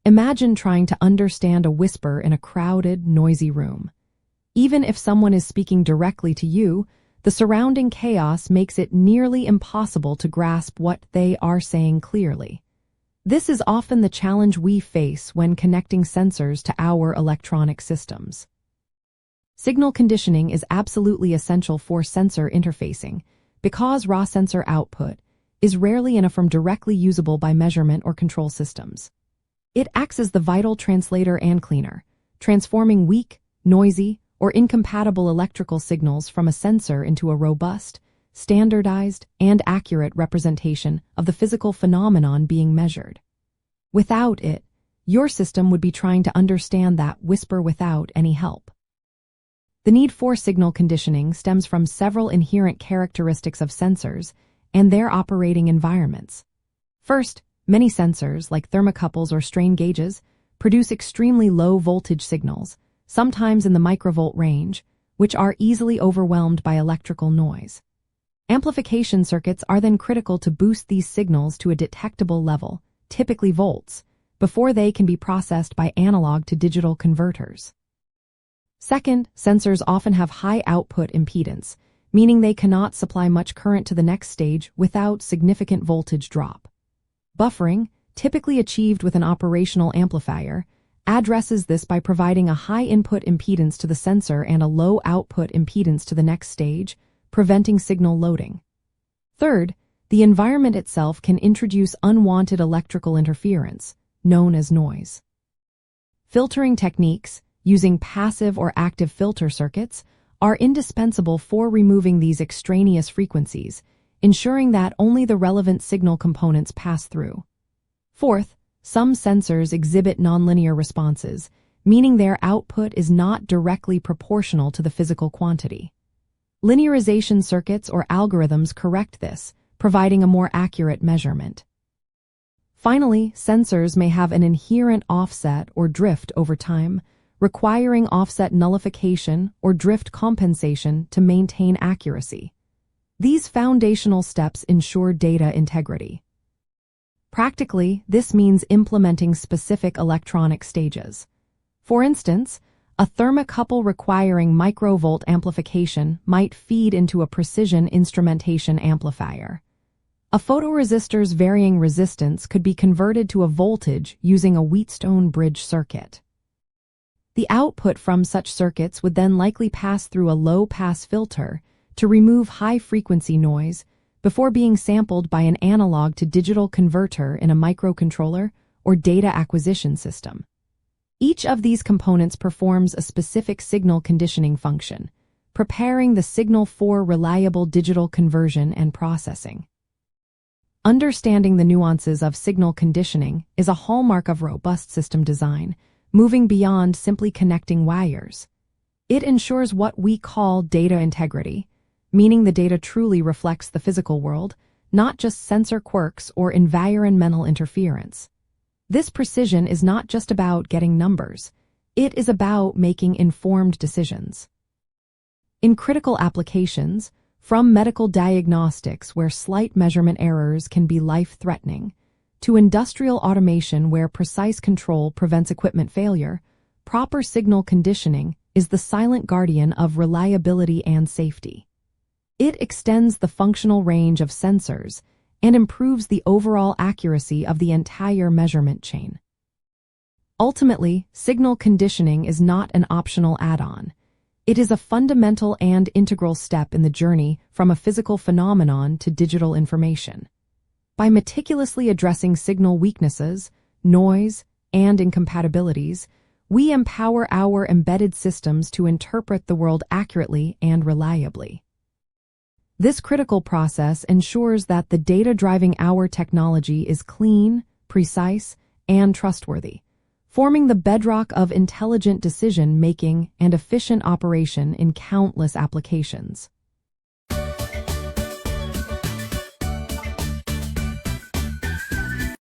Imagine trying to understand a whisper in a crowded, noisy room. Even if someone is speaking directly to you, the surrounding chaos makes it nearly impossible to grasp what they are saying clearly. This is often the challenge we face when connecting sensors to our electronic systems. Signal conditioning is absolutely essential for sensor interfacing because raw sensor output is rarely enough directly usable by measurement or control systems. It acts as the vital translator and cleaner, transforming weak, noisy, or incompatible electrical signals from a sensor into a robust, standardized, and accurate representation of the physical phenomenon being measured. Without it, your system would be trying to understand that whisper without any help. The need for signal conditioning stems from several inherent characteristics of sensors and their operating environments. First, many sensors, like thermocouples or strain gauges, produce extremely low voltage signals, sometimes in the microvolt range, which are easily overwhelmed by electrical noise. Amplification circuits are then critical to boost these signals to a detectable level, typically volts, before they can be processed by analog to digital converters. Second, sensors often have high output impedance, meaning they cannot supply much current to the next stage without significant voltage drop. Buffering, typically achieved with an operational amplifier, addresses this by providing a high input impedance to the sensor and a low output impedance to the next stage, preventing signal loading. Third, the environment itself can introduce unwanted electrical interference, known as noise. Filtering techniques, using passive or active filter circuits, are indispensable for removing these extraneous frequencies, ensuring that only the relevant signal components pass through. Fourth, some sensors exhibit nonlinear responses, meaning their output is not directly proportional to the physical quantity. Linearization circuits or algorithms correct this, providing a more accurate measurement. Finally, sensors may have an inherent offset or drift over time, requiring offset nullification or drift compensation to maintain accuracy. These foundational steps ensure data integrity. Practically, this means implementing specific electronic stages. For instance, a thermocouple requiring microvolt amplification might feed into a precision instrumentation amplifier. A photoresistor's varying resistance could be converted to a voltage using a Wheatstone bridge circuit. The output from such circuits would then likely pass through a low-pass filter to remove high-frequency noise before being sampled by an analog-to-digital converter in a microcontroller or data acquisition system. Each of these components performs a specific signal conditioning function, preparing the signal for reliable digital conversion and processing. Understanding the nuances of signal conditioning is a hallmark of robust system design, moving beyond simply connecting wires. It ensures what we call data integrity, meaning the data truly reflects the physical world, not just sensor quirks or environmental interference. This precision is not just about getting numbers, it is about making informed decisions. In critical applications, from medical diagnostics where slight measurement errors can be life-threatening, to industrial automation where precise control prevents equipment failure, proper signal conditioning is the silent guardian of reliability and safety. It extends the functional range of sensors and improves the overall accuracy of the entire measurement chain. Ultimately, signal conditioning is not an optional add-on. It is a fundamental and integral step in the journey from a physical phenomenon to digital information. By meticulously addressing signal weaknesses, noise, and incompatibilities, we empower our embedded systems to interpret the world accurately and reliably. This critical process ensures that the data driving our technology is clean, precise, and trustworthy, forming the bedrock of intelligent decision-making and efficient operation in countless applications.